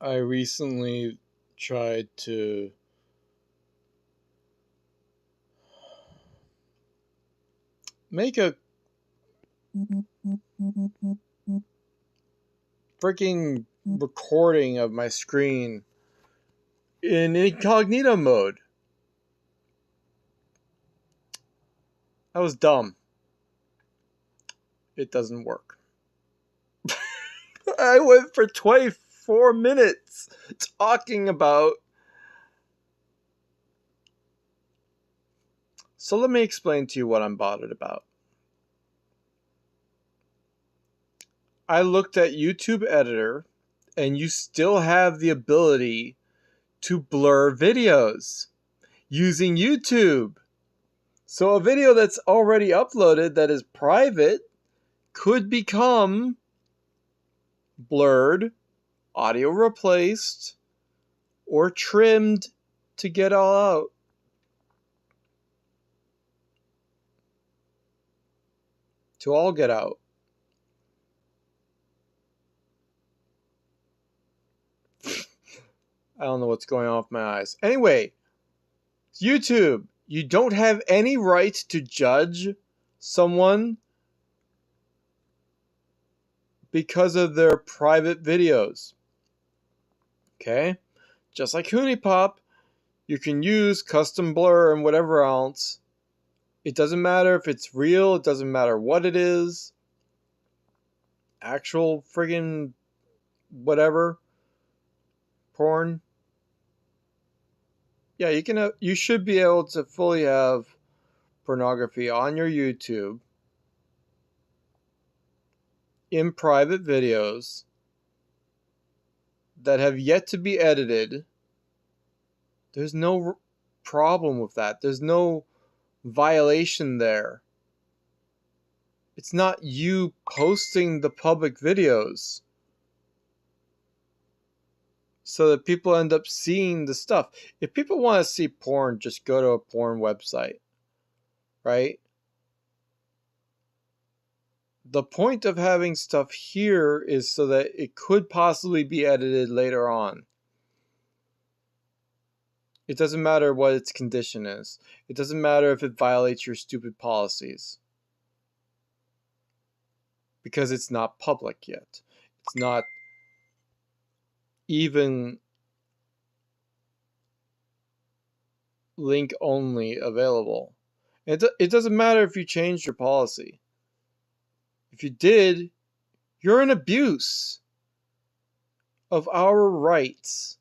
I recently tried to make a freaking recording of my screen in incognito mode. That was dumb. It doesn't work. I went for 24 minutes talking about. So let me explain to you what I'm bothered about. I looked at YouTube Editor, and you still have the ability to blur videos using YouTube. So a video that's already uploaded that is private could become blurred, audio replaced, or trimmed to get all out. To all get out. I don't know what's going on with my eyes. Anyway, YouTube, you don't have any right to judge someone because of their private videos. Okay? Just like HuniePop, you can use custom blur and whatever else. It doesn't matter if it's real, it doesn't matter what it is. Actual friggin' whatever. Porn. Yeah, you should be able to fully have pornography on your YouTube in private videos that have yet to be edited. There's no problem with that. There's no violation there. It's not you posting the public videos so that people end up seeing the stuff. If people want to see porn, just go to a porn website, right? The point of having stuff here is so that it could possibly be edited later on. It doesn't matter what its condition is. It doesn't matter if it violates your stupid policies. Because it's not public yet. It's not even link only available. It doesn't matter if you changed your policy. If you did, you're an abuse of our rights.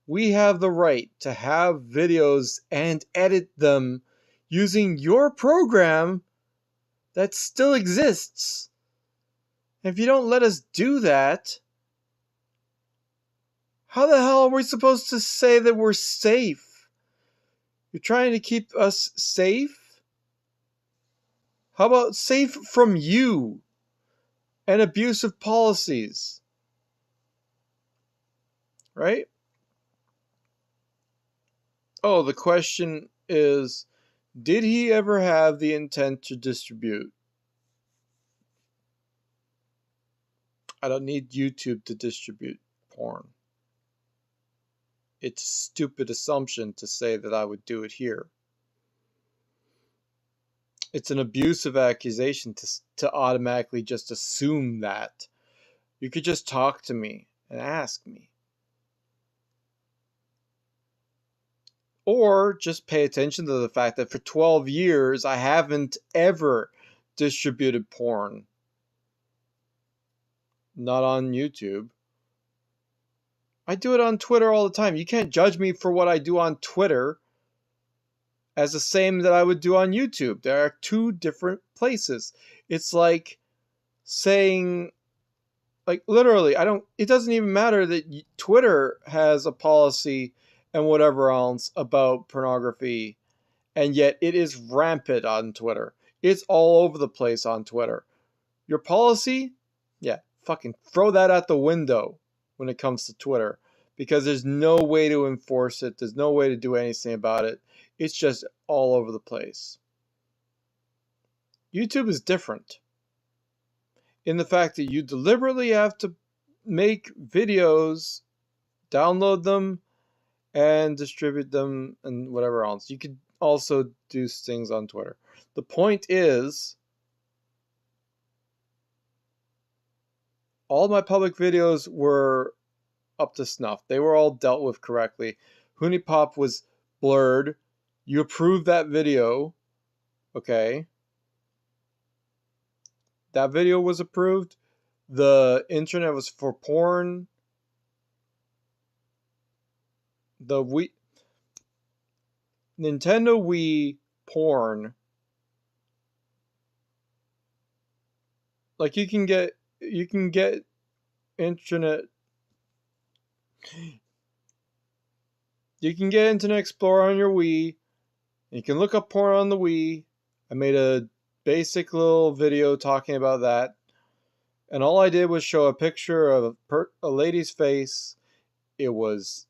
We have the right to have videos and edit them using your program that still exists. And if you don't let us do that, how the hell are we supposed to say that we're safe? You're trying to keep us safe? How about safe from you and abusive policies? Right? Oh, the question is, did he ever have the intent to distribute? I don't need YouTube to distribute porn. It's a stupid assumption to say that I would do it here. It's an abusive accusation to automatically just assume that. You could just talk to me and ask me. Or just pay attention to the fact that for 12 years I haven't ever distributed porn. Not on YouTube. I do it on Twitter all the time. You can't judge me for what I do on Twitter as the same that I would do on YouTube. There are two different places. It's like saying, like, literally, it doesn't even matter that Twitter has a policy and whatever else about pornography, and yet it is rampant on Twitter. It's all over the place on Twitter. Your policy, yeah, fucking throw that out the window when it comes to Twitter, because there's no way to enforce it. There's no way to do anything about it. It's just all over the place. YouTube is different in the fact that you deliberately have to make videos, download them, and distribute them and whatever else. You could also do things on Twitter. The point is, all my public videos were up to snuff. They were all dealt with correctly. HuniePop was blurred. You approved that video. Okay. That video was approved. The internet was for porn. The Nintendo Wii porn. Like you can get internet. You can get Internet Explorer on your Wii. You can look up porn on the Wii. I made a basic little video talking about that. And all I did was show a picture of a lady's face. It was...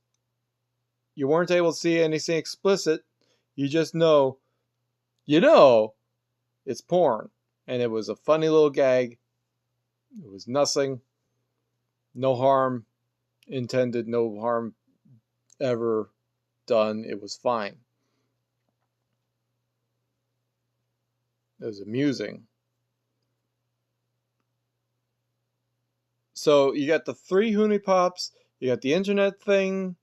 You weren't able to see anything explicit. You just know... it's porn. And it was a funny little gag. It was nothing. No harm intended. No harm ever done. It was fine. It was amusing. So you got the 3 HuniePops, you got the internet thing.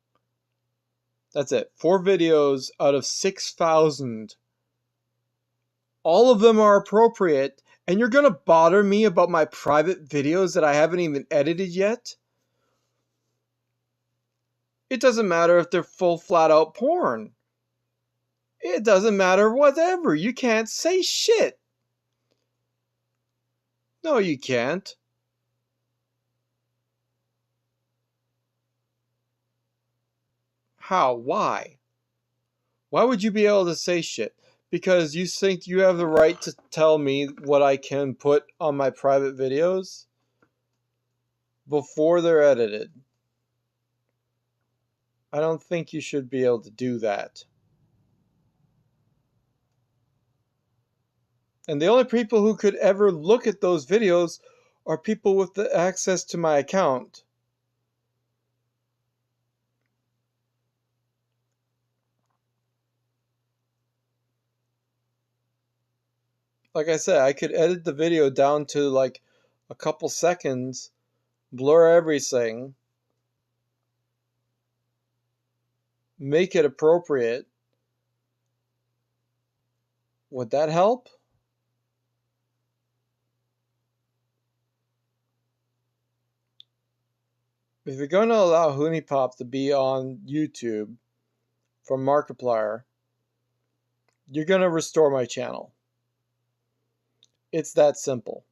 That's it. 4 videos out of 6,000. All of them are appropriate, and you're gonna bother me about my private videos that I haven't even edited yet? It doesn't matter if they're full flat out porn. It doesn't matter whatever. You can't say shit. No, you can't. How? Why? Why would you be able to say shit? Because you think you have the right to tell me what I can put on my private videos before they're edited. I don't think you should be able to do that. And the only people who could ever look at those videos are people with the access to my account. Like I said, I could edit the video down to like a couple seconds, blur everything, make it appropriate. Would that help? If you're going to allow HuniePop to be on YouTube from Markiplier, you're going to restore my channel. It's that simple.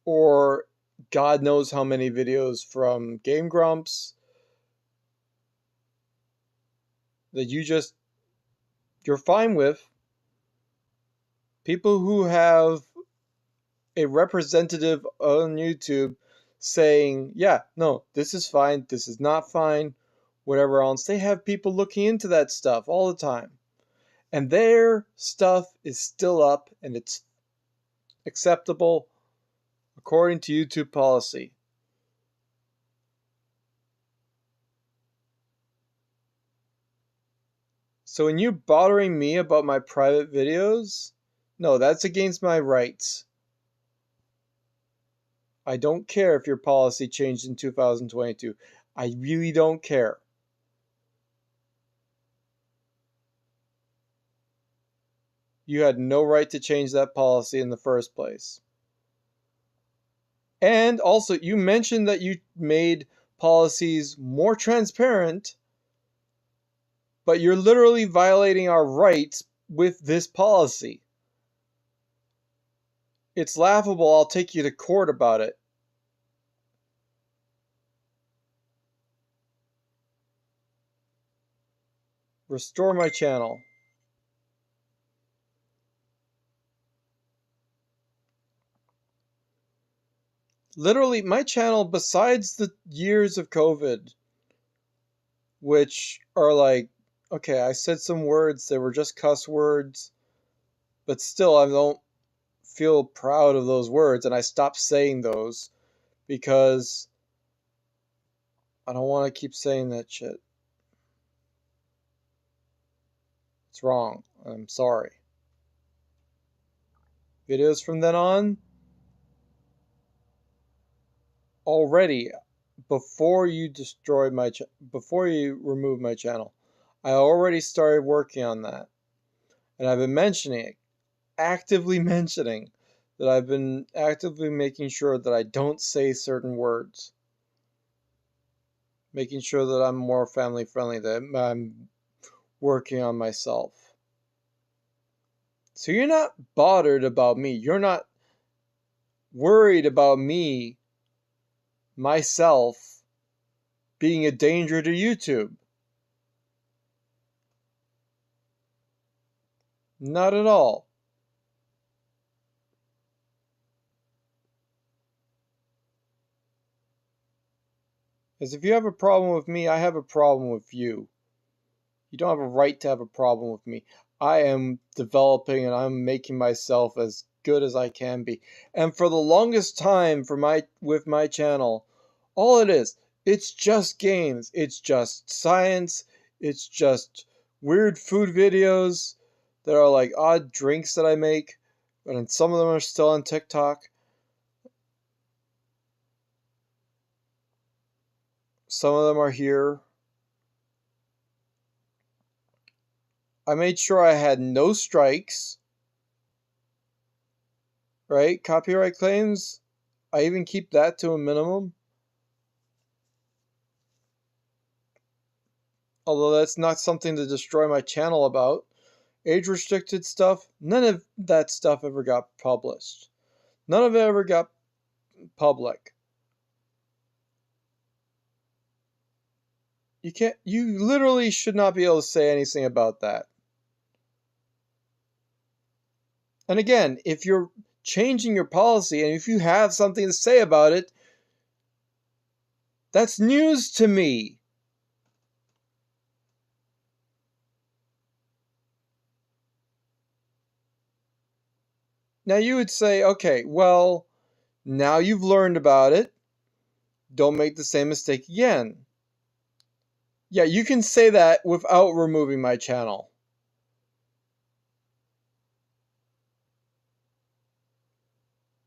Or God knows how many videos from Game Grumps that you're fine with. People who have a representative on YouTube saying, yeah, no, this is fine, this is not fine, whatever else. They have people looking into that stuff all the time. And their stuff is still up and it's acceptable according to YouTube policy. So when you're bothering me about my private videos, no, that's against my rights. I don't care if your policy changed in 2022. I really don't care. You had no right to change that policy in the first place. And also, you mentioned that you made policies more transparent, but you're literally violating our rights with this policy. It's laughable. I'll take you to court about it. Restore my channel. Literally, my channel, besides the years of COVID, which are like, okay, I said some words that were just cuss words, but still I don't feel proud of those words, and I stopped saying those because I don't want to keep saying that shit. It's wrong. I'm sorry. Videos from then on, already, before you before you remove my channel, I already started working on that. And I've been mentioning it, actively mentioning that I've been actively making sure that I don't say certain words. Making sure that I'm more family friendly, that I'm working on myself. So you're not bothered about me. You're not worried about me, myself, being a danger to YouTube. Not at all. Because if you have a problem with me, I have a problem with you. You don't have a right to have a problem with me. I am developing and I'm making myself as good as I can be. And for the longest time with my channel, all it is, it's just games. It's just science. It's just weird food videos that are like odd drinks that I make. And some of them are still on TikTok. Some of them are here. I made sure I had no strikes. Right? Copyright claims, I even keep that to a minimum. Although that's not something to destroy my channel about. Age restricted stuff, none of that stuff ever got published. None of it ever got public. You literally should not be able to say anything about that. And again, if you're changing your policy and if you have something to say about it, that's news to me. Now you would say, okay, well, now you've learned about it. Don't make the same mistake again. Yeah, you can say that without removing my channel.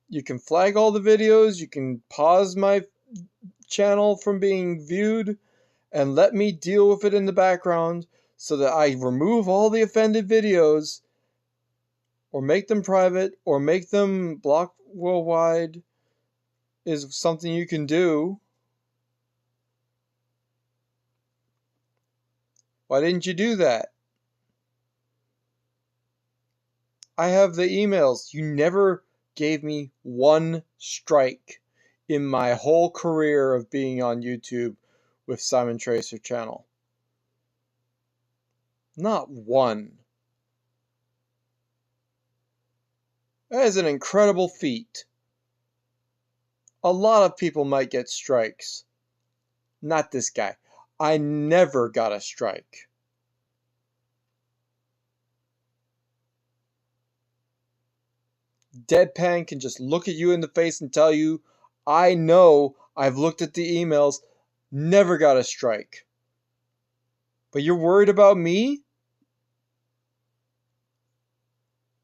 You can flag all the videos, you can pause my channel from being viewed, and let me deal with it in the background so that I remove all the offended videos, or make them private, or make them block worldwide, is something you can do. Why didn't you do that? I have the emails. You never gave me one strike in my whole career of being on YouTube with Simon Tracer channel. Not one. That is an incredible feat. A lot of people might get strikes. Not this guy. I never got a strike. Deadpan can just look at you in the face and tell you, I know, I've looked at the emails, never got a strike. But you're worried about me?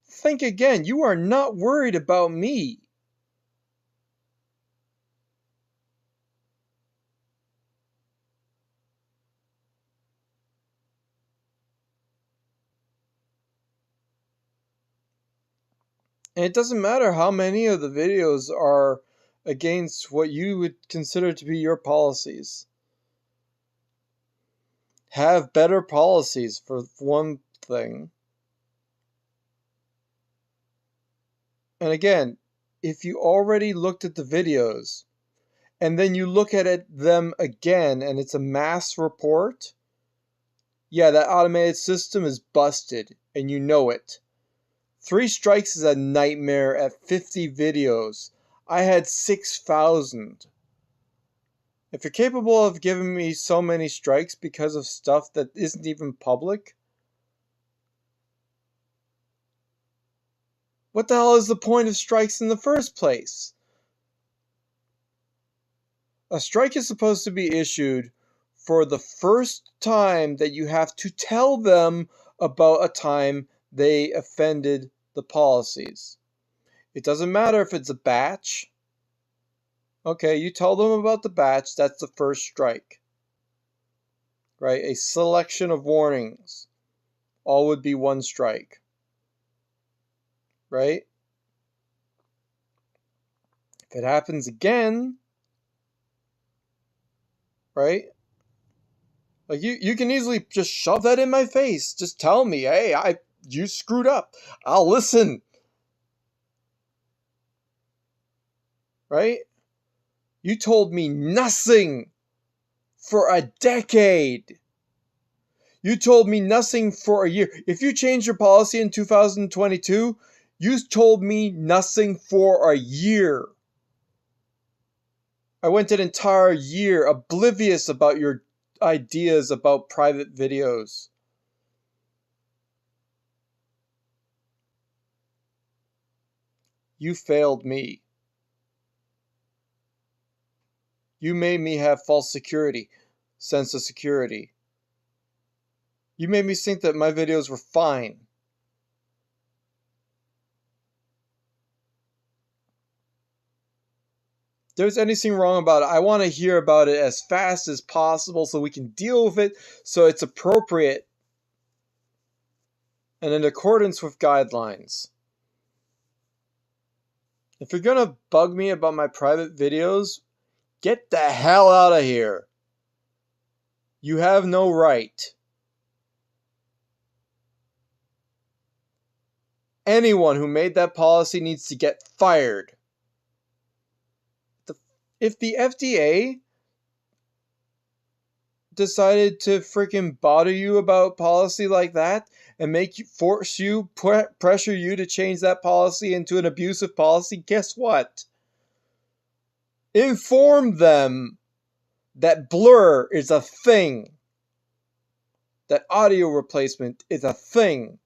Think again. You are not worried about me. And it doesn't matter how many of the videos are against what you would consider to be your policies. Have better policies, for one thing. And again, if you already looked at the videos and then you look at them again and it's a mass report, yeah, that automated system is busted and you know it. 3 strikes is a nightmare at 50 videos. I had 6,000. If you're capable of giving me so many strikes because of stuff that isn't even public, what the hell is the point of strikes in the first place? A strike is supposed to be issued for the first time that you have to tell them about a time they offended the policies. It doesn't matter if it's a batch. Okay, you tell them about the batch, that's the first strike. Right? A selection of warnings. All would be one strike. Right? If it happens again, right? Like you can easily just shove that in my face. Just tell me, hey, you screwed up. I'll listen. Right? You told me nothing for a decade. You told me nothing for a year. If you changed your policy in 2022, you told me nothing for a year. I went an entire year oblivious about your ideas about private videos. You failed me. You made me have false security, sense of security. You made me think that my videos were fine. If there's anything wrong about it, I want to hear about it as fast as possible so we can deal with it so it's appropriate and in accordance with guidelines. If you're gonna bug me about my private videos, get the hell out of here. You have no right. Anyone who made that policy needs to get fired. If the FDA decided to freaking bother you about policy like that and pressure you to change that policy into an abusive policy, guess what? Inform them that blur is a thing. That audio replacement is a thing.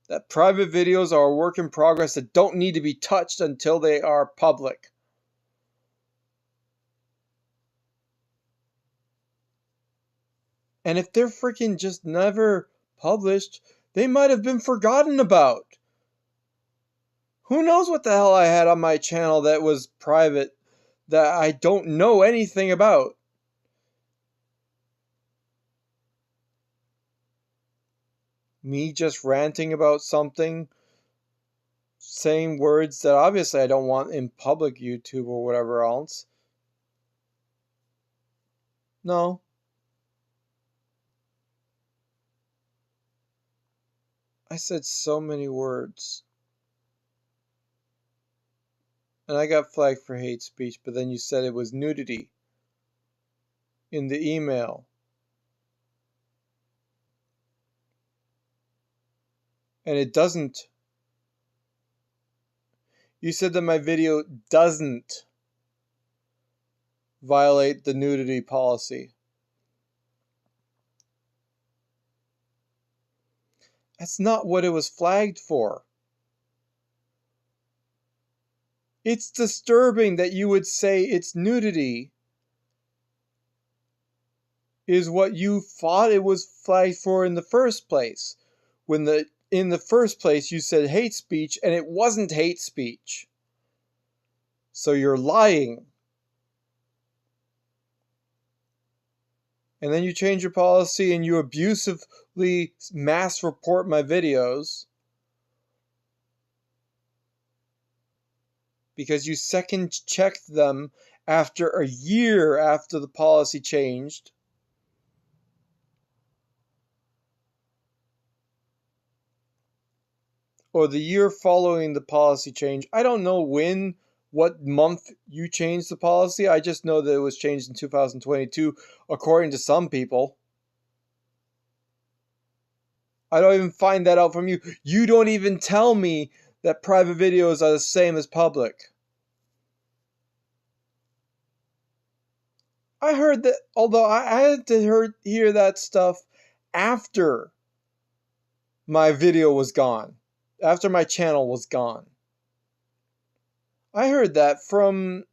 That private videos are a work in progress that don't need to be touched until they are public. And if they're freaking just never published, they might have been forgotten about. Who knows what the hell I had on my channel that was private that I don't know anything about. Me just ranting about something, saying words that obviously I don't want in public YouTube or whatever else. No. I said so many words. And I got flagged for hate speech, but then you said it was nudity in the email. And it doesn't. You said that my video doesn't violate the nudity policy. That's not what it was flagged for. It's disturbing that you would say it's nudity is what you thought it was flagged for in the first place. When in the first place you said hate speech and it wasn't hate speech. So you're lying. And then you change your policy and you abusively mass report my videos because you second checked them after a year after the policy changed. Or the year following the policy change. I don't know what month you changed the policy. I just know that it was changed in 2022, according to some people. I don't even find that out from you. You don't even tell me that private videos are the same as public. I heard that, although I had to hear that stuff after my video was gone, after my channel was gone. I heard that from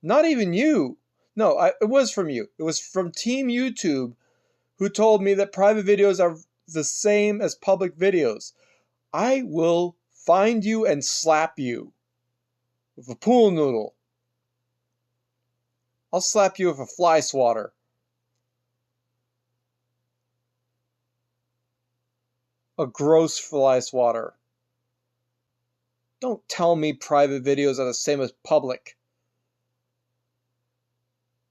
not even you. No, it was from you. It was from Team YouTube who told me that private videos are the same as public videos. I will find you and slap you with a pool noodle. I'll slap you with a fly swatter. A gross fly swatter. Don't tell me private videos are the same as public.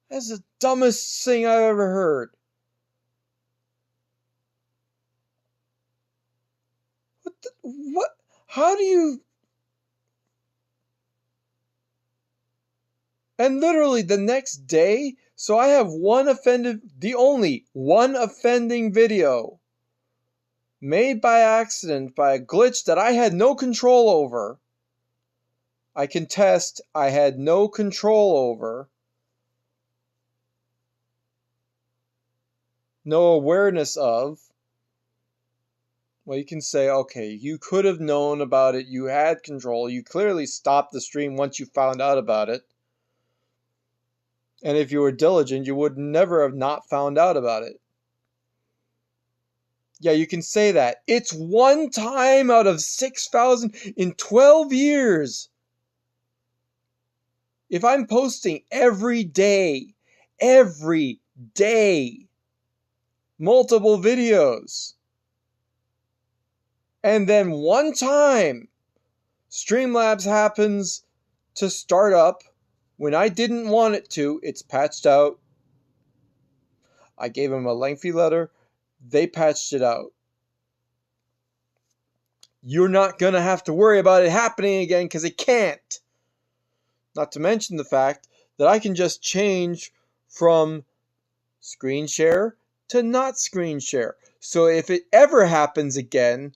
That's the dumbest thing I've ever heard. What? How do you... And literally the next day, so I have the only one offending video made by accident by a glitch that I had no control over. I contest I had no control over. No awareness of. Well, you can say, okay, you could have known about it, you had control, you clearly stopped the stream once you found out about it. And if you were diligent, you would never have not found out about it. Yeah, you can say that. It's one time out of 6,000 in 12 years. If I'm posting every day, multiple videos, and then one time Streamlabs happens to start up when I didn't want it to, it's patched out. I gave them a lengthy letter. They patched it out. You're not going to have to worry about it happening again because it can't. Not to mention the fact that I can just change from screen share to not screen share. So if it ever happens again,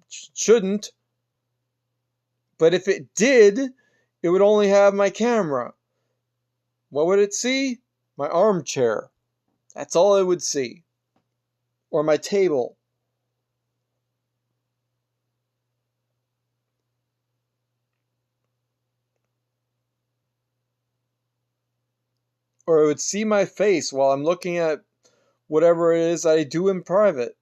shouldn't, but if it did, it would only have my camera. What would it see? My armchair. That's all it would see. Or my table. Or it would see my face while I'm looking at whatever it is I do in private.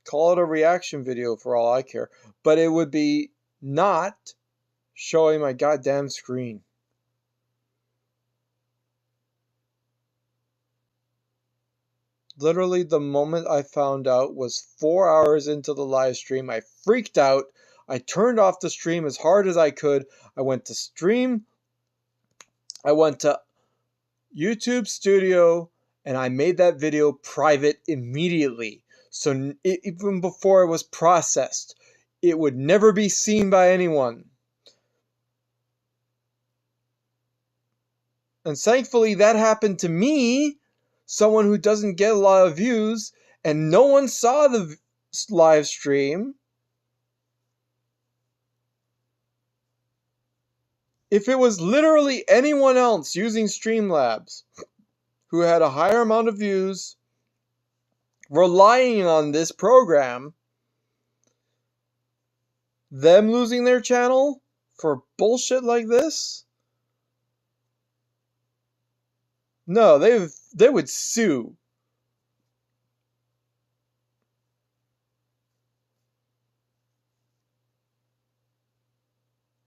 Call it a reaction video for all I care. But it would be not showing my goddamn screen. Literally, the moment I found out was 4 hours into the live stream. I freaked out. I turned off the stream as hard as I could. I went to stream. I went to YouTube Studio, and I made that video private immediately. So even before it was processed, it would never be seen by anyone. And thankfully that happened to me, someone who doesn't get a lot of views, and no one saw the live stream. If it was literally anyone else using Streamlabs who had a higher amount of views, relying on this program, them losing their channel for bullshit like this? No, they would sue.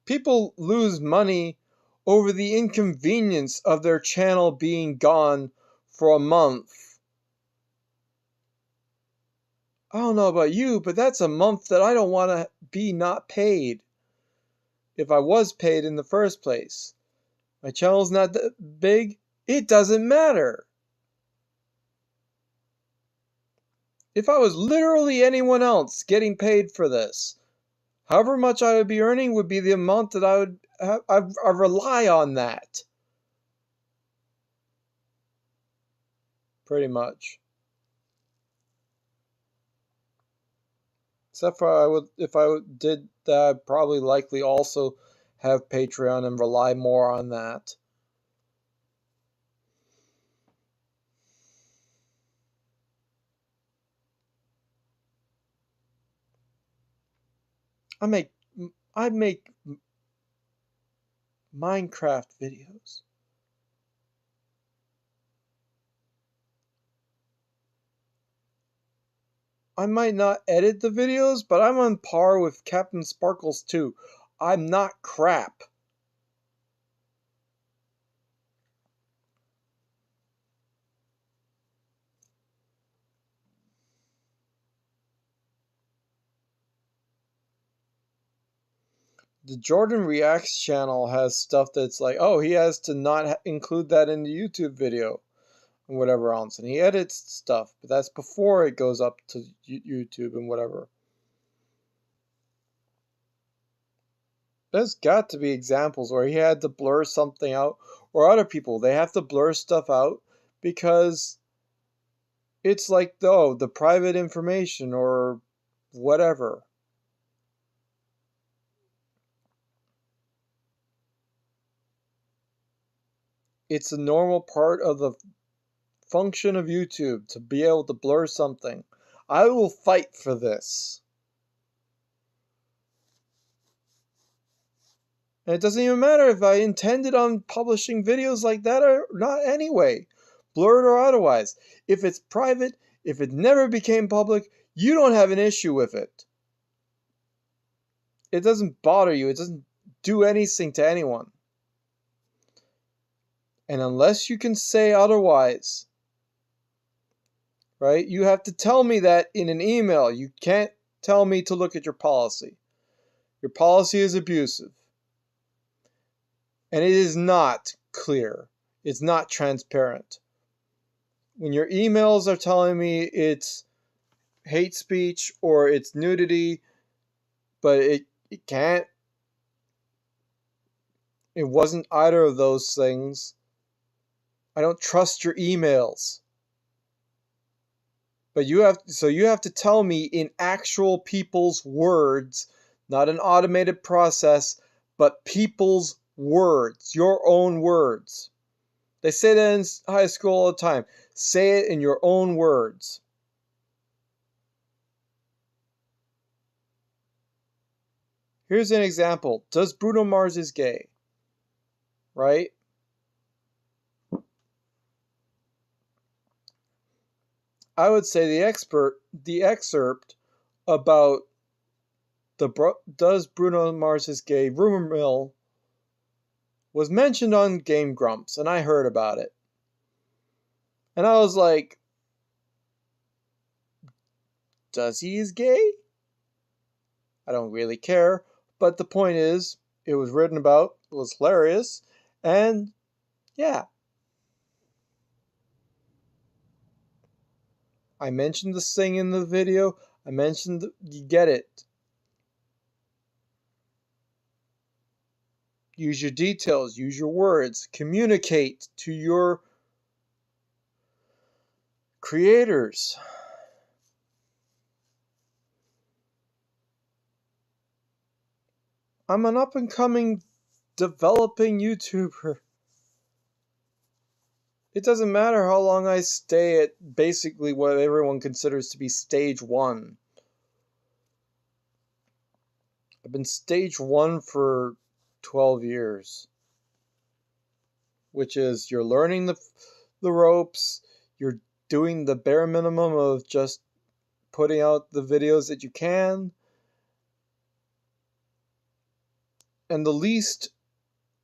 People lose money over the inconvenience of their channel being gone for a month. I don't know about you, but that's a month that I don't want to be not paid. If I was paid in the first place. My channel's not that big. It doesn't matter. If I was literally anyone else getting paid for this, however much I would be earning would be the amount that I would have, I rely on that. Pretty much. Except for if I did that, I'd probably likely also have Patreon and rely more on that. I make I make Minecraft videos. I might not edit the videos, but I'm on par with Captain Sparkles too. I'm not crap. The Jordan Reacts channel has stuff that's like, oh, he has to not include that in the YouTube video and whatever else. And he edits stuff, but that's before it goes up to YouTube and whatever. There's got to be examples where he had to blur something out, or other people, they have to blur stuff out because it's like, oh, the private information or whatever. It's a normal part of the function of YouTube to be able to blur something. I will fight for this. And it doesn't even matter if I intended on publishing videos like that or not anyway, blurred or otherwise. If it's private, if it never became public, you don't have an issue with it. It doesn't bother you. It doesn't do anything to anyone. And unless you can say otherwise, right, you have to tell me that in an email. You can't tell me to look at your policy. Your policy is abusive. And it is not clear. It's not transparent. When your emails are telling me it's hate speech or it's nudity, but it can't, it wasn't either of those things, I don't trust your emails. But you have to tell me in actual people's words, not an automated process, but people's words, your own words. They say that in high school all the time. Say it in your own words. Here's an example. Does Bruno Mars is gay? Right? I would say the excerpt about does Bruno Mars is gay rumor mill was mentioned on Game Grumps, and I heard about it. And I was like, does he is gay? I don't really care, but the point is, it was written about, it was hilarious, and yeah. I mentioned this thing in the video, I mentioned, you get it. Use your details, use your words, communicate to your creators. I'm an up-and-coming developing YouTuber. It doesn't matter how long I stay at basically what everyone considers to be stage 1. I've been stage 1 for 12 years. Which is, you're learning the ropes, you're doing the bare minimum of just putting out the videos that you can, and the least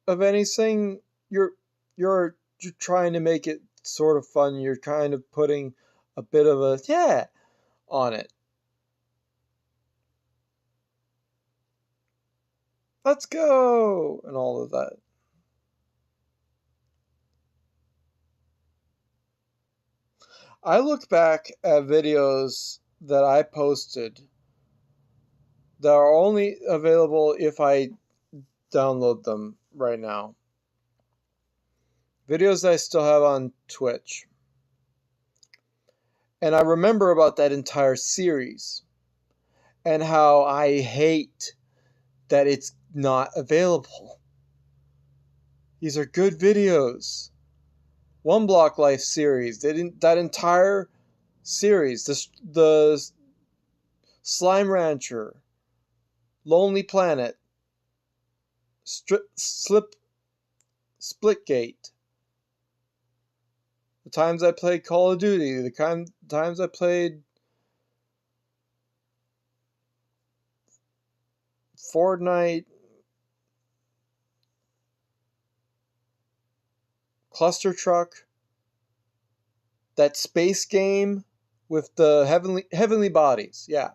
of anything, you're trying to make it sort of fun. You're kind of putting a bit of a yeah on it. Let's go and all of that. I look back at videos that I posted that are only available if I download them right now. Videos I still have on Twitch. And I remember about that entire series and how I hate that it's not available. These are good videos. One Block Life series, that entire series, the Slime Rancher, Lonely Planet, Splitgate, the times I played Call of Duty, the times I played Fortnite, Cluster Truck, that space game with the heavenly bodies. Yeah.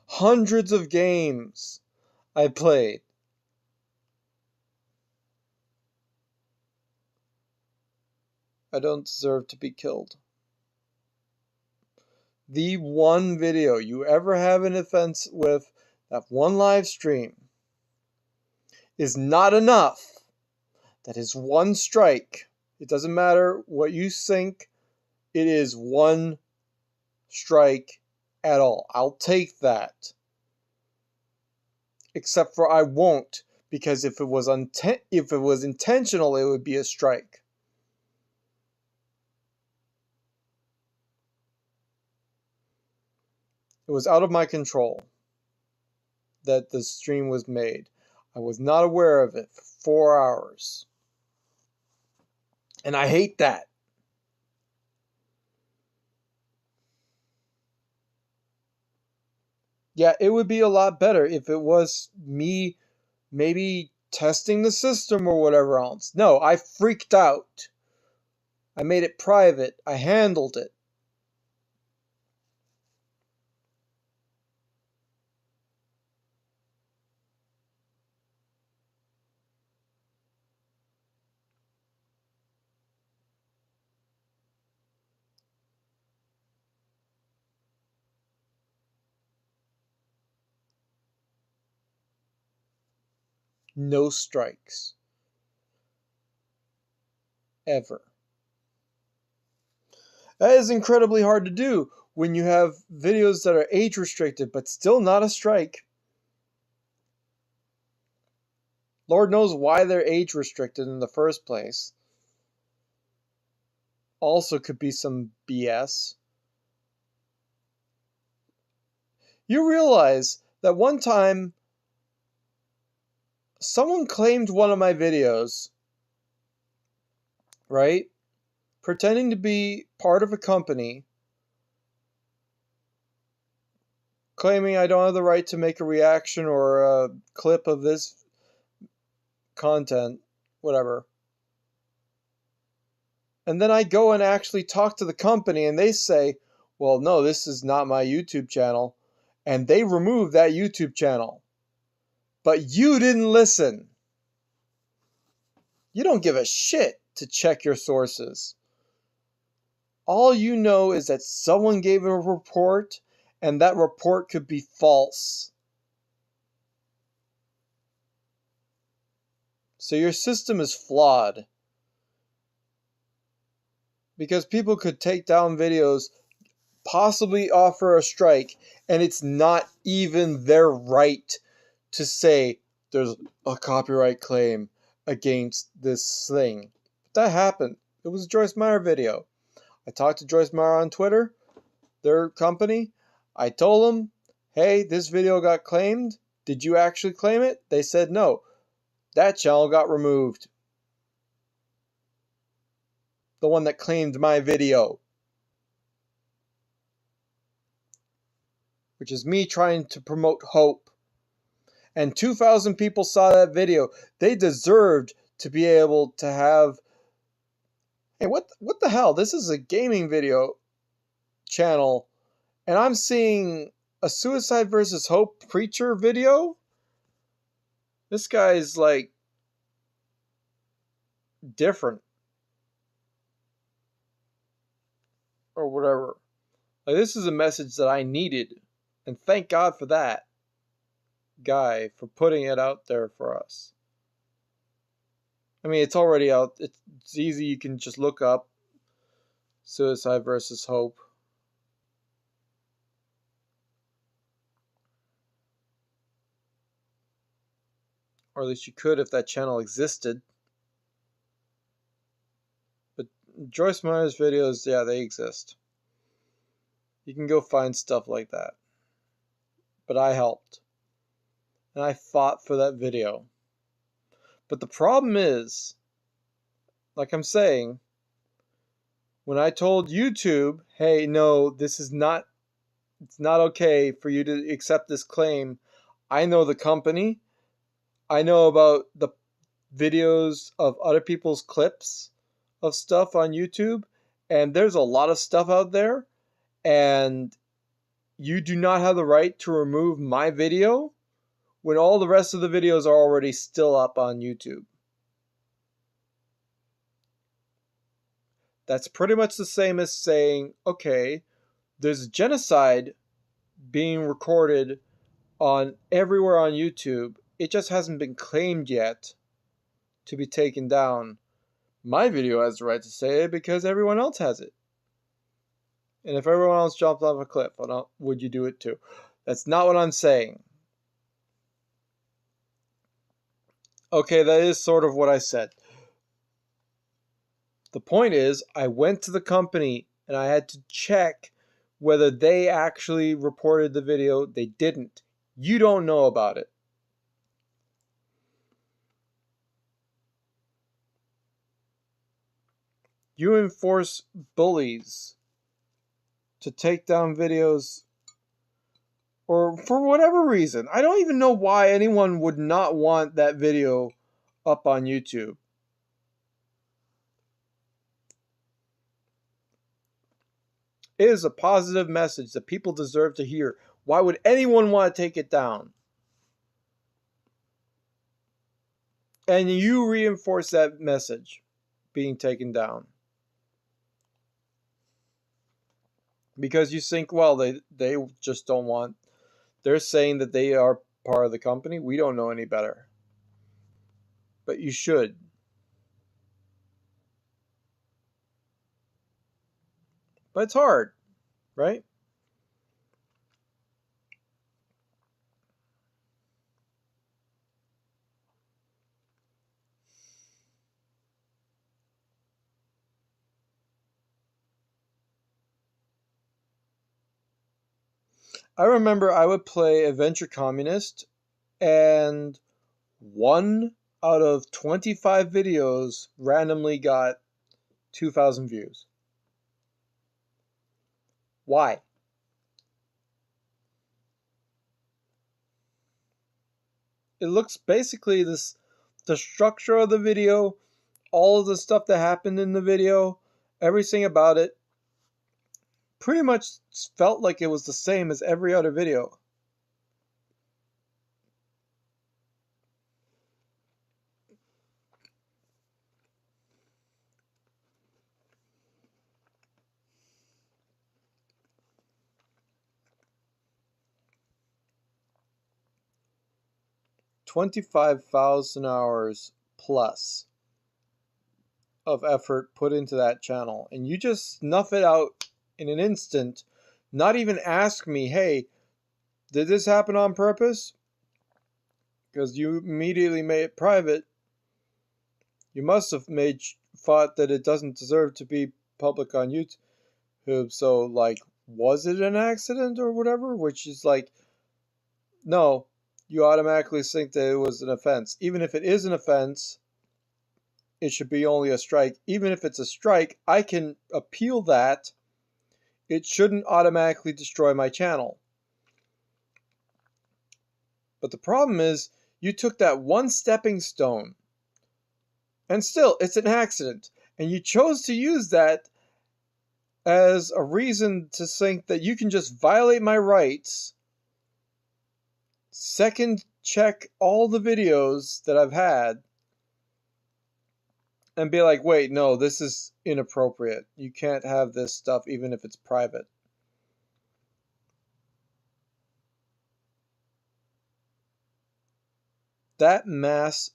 Hundreds of games I played. I don't deserve to be killed. The one video you ever have an offense with, that one live stream, is not enough. That is one strike. It doesn't matter what you think. It is one strike at all. I'll take that. Except for I won't, because if it was intentional, it would be a strike. It was out of my control that the stream was made. I was not aware of it for 4 hours. And I hate that. Yeah, it would be a lot better if it was me maybe testing the system or whatever else. No, I freaked out. I made it private. I handled it. No strikes. Ever. That is incredibly hard to do when you have videos that are age restricted, but still not a strike. Lord knows why they're age restricted in the first place. Also could be some BS. You realize that one time someone claimed one of my videos, right? Pretending to be part of a company, claiming I don't have the right to make a reaction or a clip of this content, whatever. And then I go and actually talk to the company and they say, well, no, this is not my YouTube channel. And they remove that YouTube channel. But you didn't listen. You don't give a shit to check your sources. All you know is that someone gave a report and that report could be false. So your system is flawed. Because people could take down videos, possibly offer a strike, and it's not even their right to say there's a copyright claim against this thing. But that happened. It was a Joyce Meyer video. I talked to Joyce Meyer on Twitter, their company. I told them, hey, this video got claimed. Did you actually claim it? They said no. That channel got removed. The one that claimed my video. Which is me trying to promote hope. And 2,000 people saw that video. They deserved to be able to have... Hey, what the hell? This is a gaming video channel. And I'm seeing a Suicide vs. Hope preacher video? This guy's like... different. Or whatever. Like, this is a message that I needed. And thank God for that guy for putting it out there for us. I mean, it's already out. It's easy. You can just look up Suicide vs. Hope. Or at least you could if that channel existed. But Joyce Meyer's videos, yeah, they exist. You can go find stuff like that. But I helped. And I fought for that video. But the problem is, like I'm saying, when I told YouTube, hey, no, it's not okay for you to accept this claim. I know the company. I know about the videos of other people's clips of stuff on YouTube, and there's a lot of stuff out there, and you do not have the right to remove my video when all the rest of the videos are already still up on YouTube. That's pretty much the same as saying, okay, there's a genocide being recorded on everywhere on YouTube. It just hasn't been claimed yet to be taken down. My video has the right to say it because everyone else has it. And if everyone else jumped off a cliff, would you do it too? That's not what I'm saying. Okay, that is sort of what I said. The point is, I went to the company and I had to check whether they actually reported the video. They didn't. You don't know about it. You enforce bullies to take down videos, or for whatever reason. I don't even know why anyone would not want that video up on YouTube. It is a positive message that people deserve to hear. Why would anyone want to take it down? And you reinforce that message being taken down. Because you think, well, they just don't want... They're saying that they are part of the company. We don't know any better. But you should. But it's hard, right? I remember I would play Adventure Communist, and 1 out of 25 videos randomly got 2,000 views. Why? It looks basically the structure of the video, all of the stuff that happened in the video, everything about it pretty much felt like it was the same as every other video. $25,000 hours plus of effort put into that channel, and you just snuff it out in an instant, not even ask me, hey, did this happen on purpose? Because you immediately made it private. You must have thought that it doesn't deserve to be public on YouTube. So, like, was it an accident or whatever? Which is like, no, you automatically think that it was an offense. Even if it is an offense, it should be only a strike. Even if it's a strike, I can appeal that. It shouldn't automatically destroy my channel. But the problem is, you took that one stepping stone, and still, it's an accident. And you chose to use that as a reason to think that you can just violate my rights, second check all the videos that I've had, and be like, wait, no, this is inappropriate. You can't have this stuff even if it's private. That mass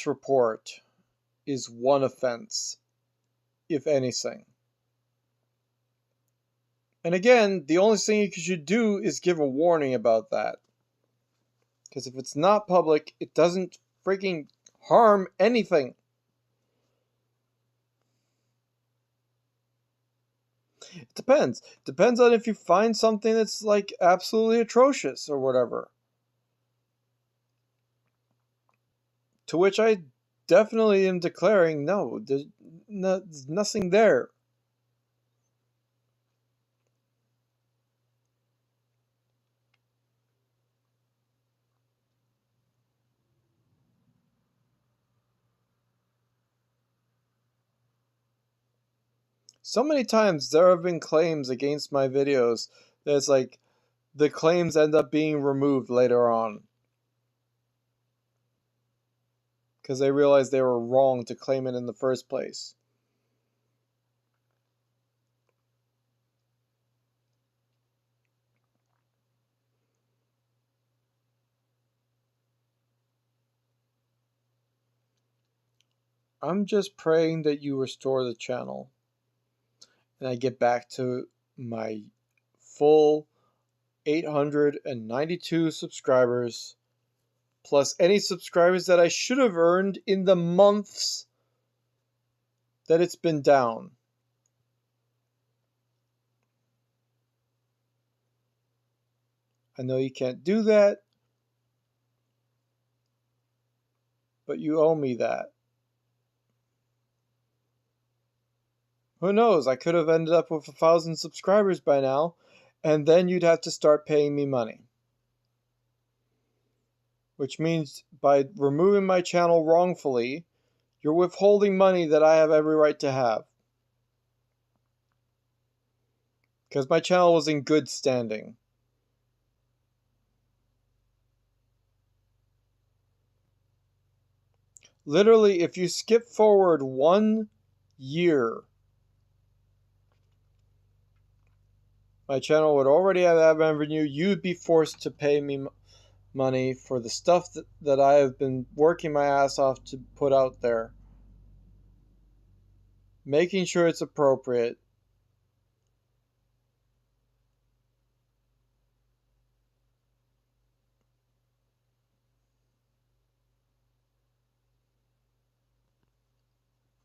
report is one offense, if anything. And again, the only thing you should do is give a warning about that. Because if it's not public, it doesn't freaking harm anything. It depends. Depends on if you find something that's like absolutely atrocious or whatever. To which I definitely am declaring no, there's nothing there. So many times there have been claims against my videos that it's like the claims end up being removed later on because they realized they were wrong to claim it in the first place. I'm just praying that you restore the channel and I get back to my full 892 subscribers, plus any subscribers that I should have earned in the months that it's been down. I know you can't do that, but you owe me that. Who knows? I could have ended up with 1,000 subscribers by now, and then you'd have to start paying me money. Which means by removing my channel wrongfully, you're withholding money that I have every right to have. Because my channel was in good standing. Literally, if you skip forward 1 year, my channel would already have that revenue. You'd be forced to pay me money for the stuff that I have been working my ass off to put out there. Making sure it's appropriate.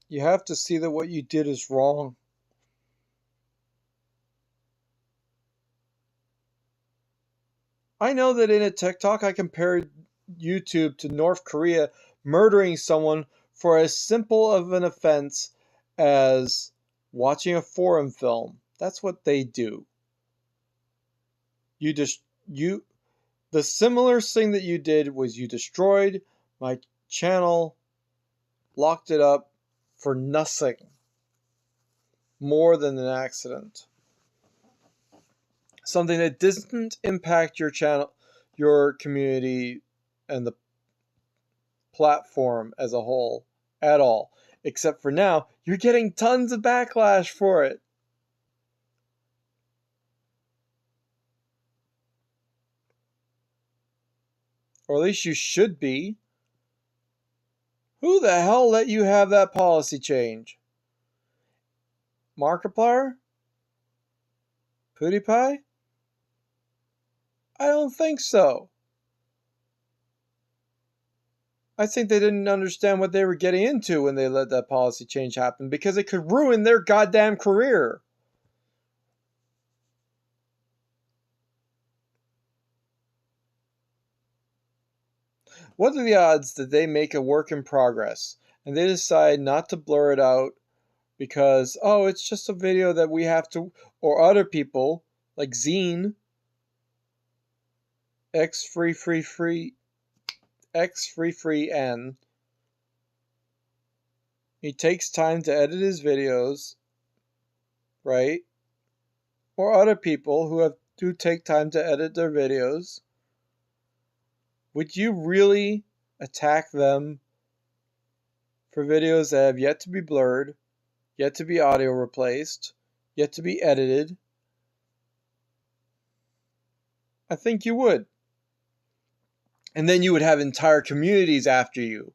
You have to see that what you did is wrong. I know that in a TikTok I compared YouTube to North Korea murdering someone for as simple of an offense as watching a foreign film. That's what they do. The similar thing that you did was you destroyed my channel, locked it up for nothing more than an accident. Something that didn't impact your channel, your community, and the platform as a whole at all. Except for now, you're getting tons of backlash for it. Or at least you should be. Who the hell let you have that policy change? Markiplier? PewDiePie? I don't think so. I think they didn't understand what they were getting into when they let that policy change happen because it could ruin their goddamn career. What are the odds that they make a work in progress and they decide not to blur it out because, oh, it's just a video that we have to, or other people like Zine, X free N. He takes time to edit his videos, right? Or other people who take time to edit their videos. Would you really attack them for videos that have yet to be blurred, yet to be audio replaced, yet to be edited? I think you would. And then you would have entire communities after you.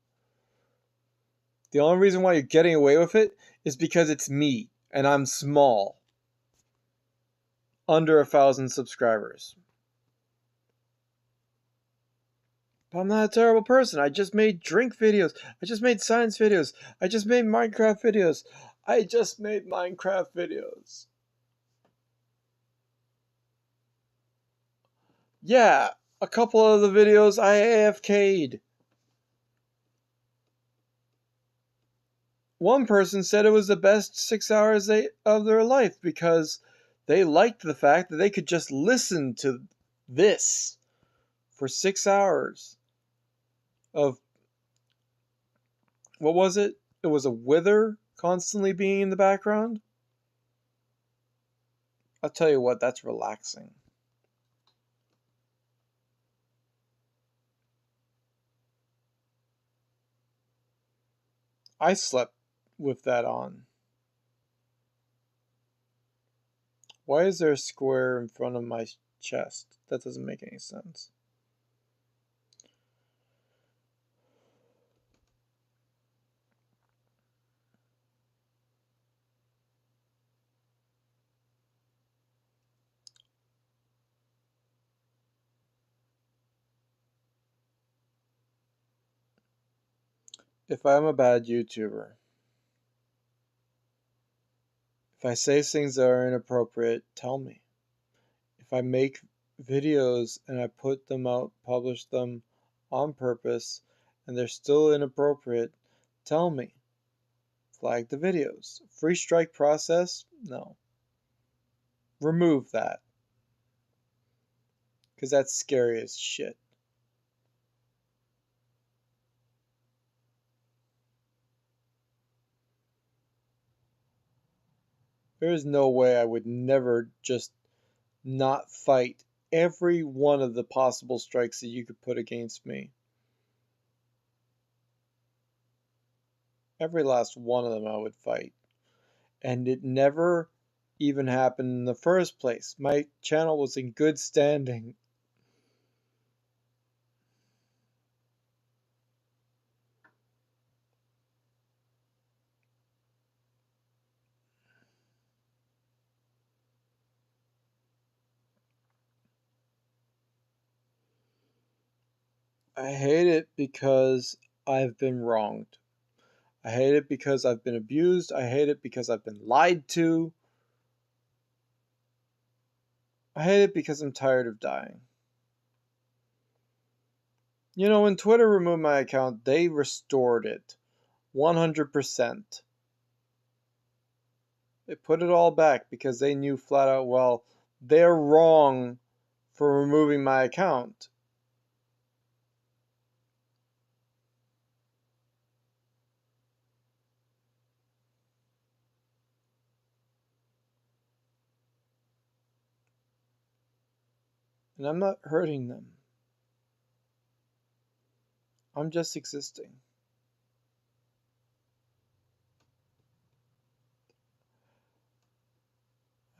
The only reason why you're getting away with it is because it's me, and I'm small. Under 1,000 subscribers. But I'm not a terrible person. I just made drink videos. I just made science videos. I just made Minecraft videos. Yeah, a couple of the videos I AFK'd. One person said it was the best 6 hours of their life because they liked the fact that they could just listen to this for 6 hours of, what was it? It was a wither constantly being in the background. I'll tell you what, that's relaxing. I slept with that on. Why is there a square in front of my chest? That doesn't make any sense. If I'm a bad YouTuber, if I say things that are inappropriate, tell me. If I make videos and I put them out, publish them on purpose, and they're still inappropriate, tell me. Flag the videos. Free strike process? No. Remove that. Because that's scary as shit. There is no way I would never just not fight every one of the possible strikes that you could put against me. Every last one of them I would fight. And it never even happened in the first place. My channel was in good standing. I hate it because I've been wronged. I hate it because I've been abused. I hate it because I've been lied to. I hate it because I'm tired of dying. You know, when Twitter removed my account, they restored it 100%. They put it all back because they knew flat out, well, they're wrong for removing my account. And I'm not hurting them. I'm just existing.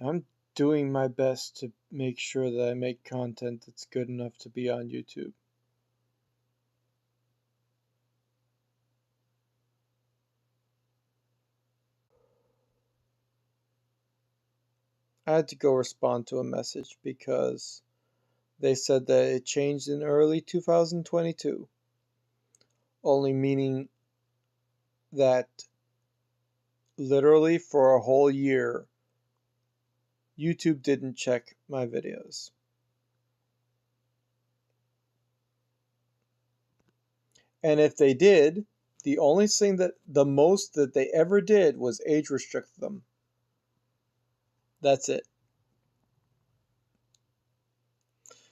I'm doing my best to make sure that I make content that's good enough to be on YouTube. I had to go respond to a message because they said that it changed in early 2022, only meaning that literally for a whole year, YouTube didn't check my videos. And if they did, the only thing that the most that they ever did was age restrict them. That's it.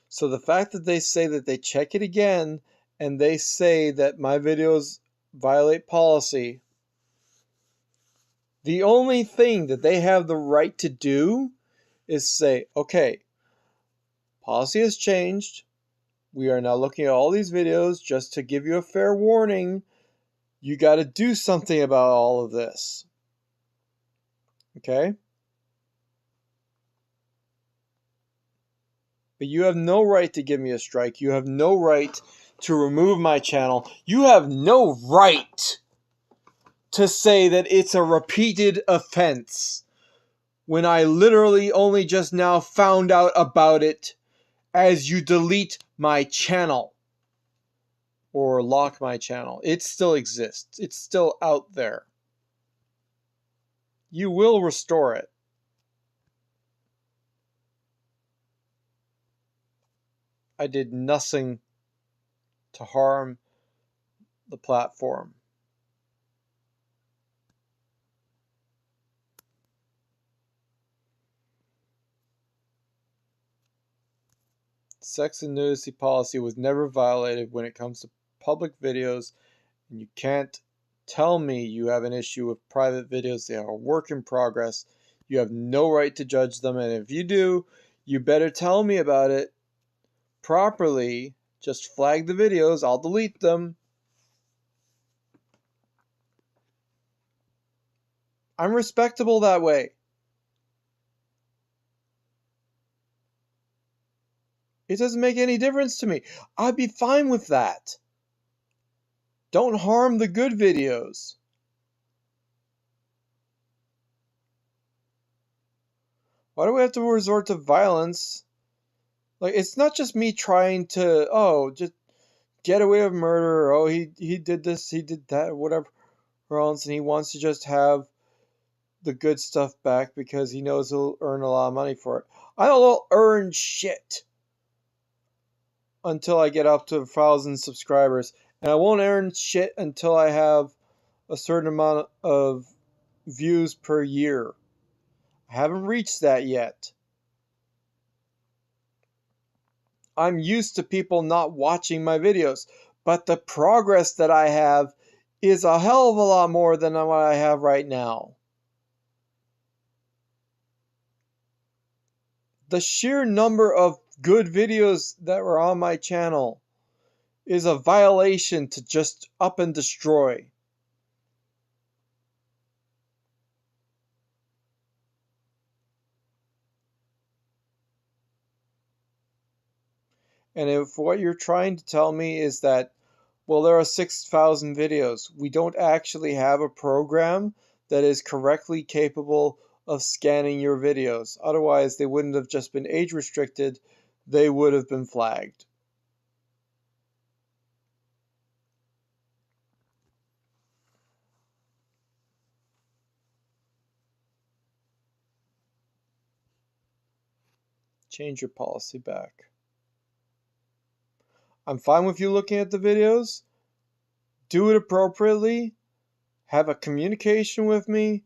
So the fact that they say that they check it again and they say that my videos violate policy, the only thing that they have the right to do is say, okay, policy has changed. We are now looking at all these videos just to give you a fair warning. You got to do something about all of this. Okay? But you have no right to give me a strike. You have no right to remove my channel. You have no right to say that it's a repeated offense when I literally only just now found out about it as you delete my channel or lock my channel. It still exists. It's still out there. You will restore it. I did nothing to harm the platform. Sex and nudity policy was never violated when it comes to public videos, and you can't tell me you have an issue with private videos. They are a work in progress. You have no right to judge them, and if you do, you better tell me about it properly. Just flag the videos, I'll delete them. I'm respectable that way. It doesn't make any difference to me. I'd be fine with that. Don't harm the good videos. Why do we have to resort to violence? Like, it's not just me trying to, just get away with murder, or he did this, he did that, whatever else, and he wants to just have the good stuff back because he knows he'll earn a lot of money for it. I don't earn shit until I get up to 1,000 subscribers, and I won't earn shit until I have a certain amount of views per year. I haven't reached that yet. I'm used to people not watching my videos, but the progress that I have is a hell of a lot more than what I have right now. The sheer number of good videos that were on my channel is a violation to just up and destroy. And if what you're trying to tell me is that, well, there are 6,000 videos, we don't actually have a program that is correctly capable of scanning your videos. Otherwise, they wouldn't have just been age restricted, they would have been flagged. Change your policy back. I'm fine with you looking at the videos. Do it appropriately. Have a communication with me.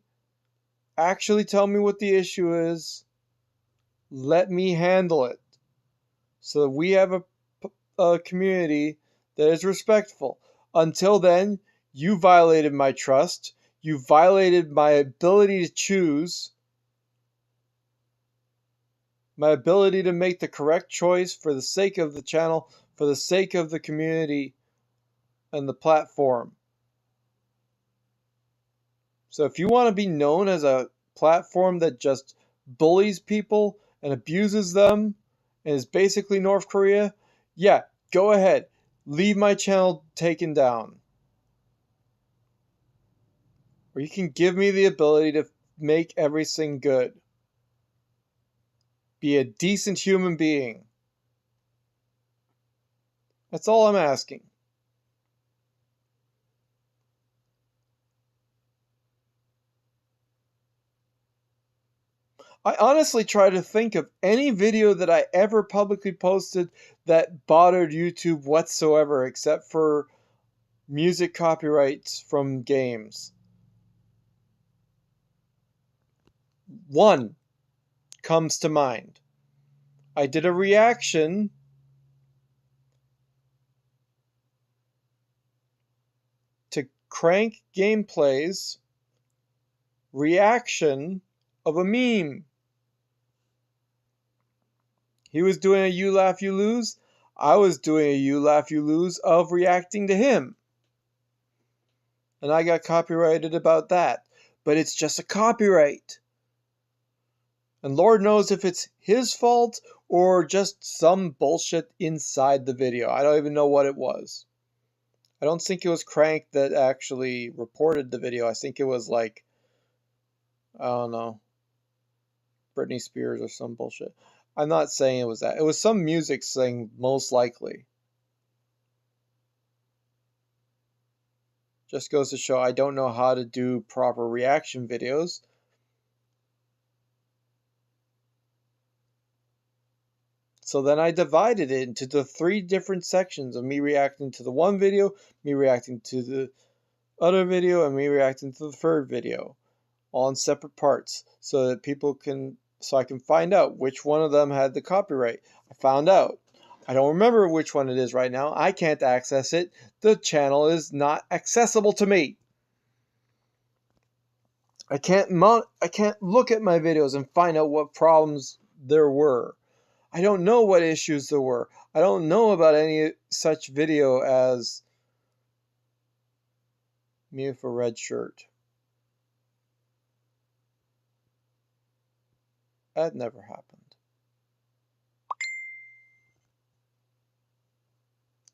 Actually tell me what the issue is. Let me handle it. So that we have a community that is respectful. Until then, you violated my trust. You violated my ability to choose. My ability to make the correct choice for the sake of the channel, for the sake of the community and the platform. So if you want to be known as a platform that just bullies people and abuses them and is basically North Korea, yeah, go ahead. Leave my channel taken down. Or you can give me the ability to make everything good. Be a decent human being. That's all I'm asking. I honestly try to think of any video that I ever publicly posted that bothered YouTube whatsoever, except for music copyrights from games. One comes to mind. I did a reaction to Crank Gameplay's reaction of a meme. He was doing a You Laugh, You Lose. I was doing a You Laugh, You Lose of reacting to him. And I got copyrighted about that. But it's just a copyright. And Lord knows if it's his fault or just some bullshit inside the video. I don't even know what it was. I don't think it was Crank that actually reported the video. I think it was like, I don't know, Britney Spears or some bullshit. I'm not saying it was that. It was some music thing, most likely. Just goes to show I don't know how to do proper reaction videos. So then I divided it into the 3 different sections of me reacting to the one video, me reacting to the other video, and me reacting to the third video, all in separate parts, so that so I can find out which one of them had the copyright. I found out. I don't remember which one it is right now. I can't access it. The channel is not accessible to me. I can't look at my videos and find out what problems there were. I don't know what issues there were. I don't know about any such video as me with a red shirt. That never happened.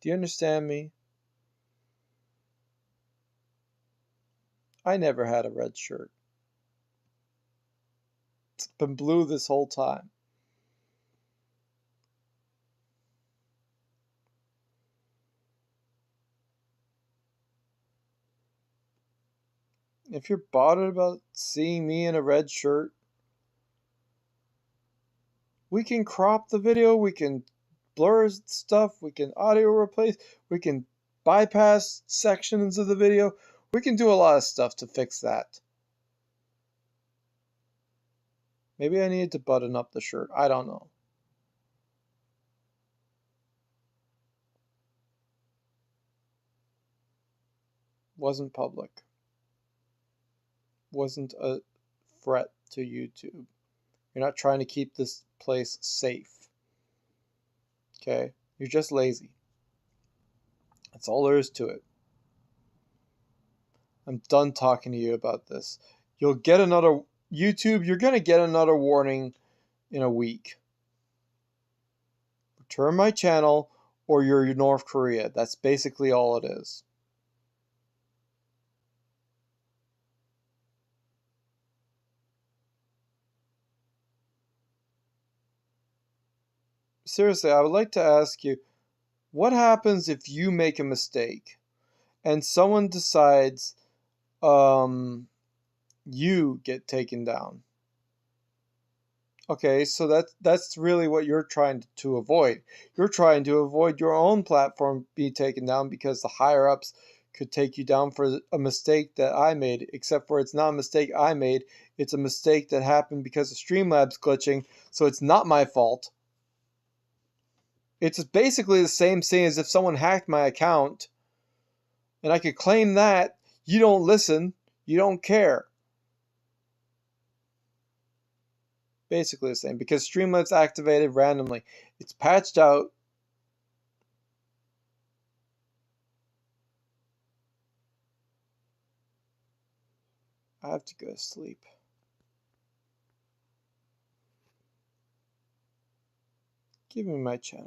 Do you understand me? I never had a red shirt. It's been blue this whole time. If you're bothered about seeing me in a red shirt, we can crop the video, we can blur stuff, we can audio replace, we can bypass sections of the video. We can do a lot of stuff to fix that. Maybe I needed to button up the shirt. I don't know. Wasn't public. Wasn't a threat to YouTube. You're not trying to keep this place safe. Okay? You're just lazy. That's all there is to it. I'm done talking to you about this. You'll get another YouTube, you're going to get another warning in a week. Return my channel or you're North Korea. That's basically all it is. Seriously, I would like to ask you, what happens if you make a mistake and someone decides you get taken down? Okay, so that's really what you're trying to avoid. You're trying to avoid your own platform being taken down because the higher ups could take you down for a mistake that I made, except for it's not a mistake I made. It's a mistake that happened because of Streamlabs glitching, so it's not my fault. It's basically the same thing as if someone hacked my account and I could claim that. You don't listen, you don't care. Basically the same, because Streamlabs activated randomly. It's patched out. I have to go to sleep. Give me my channel.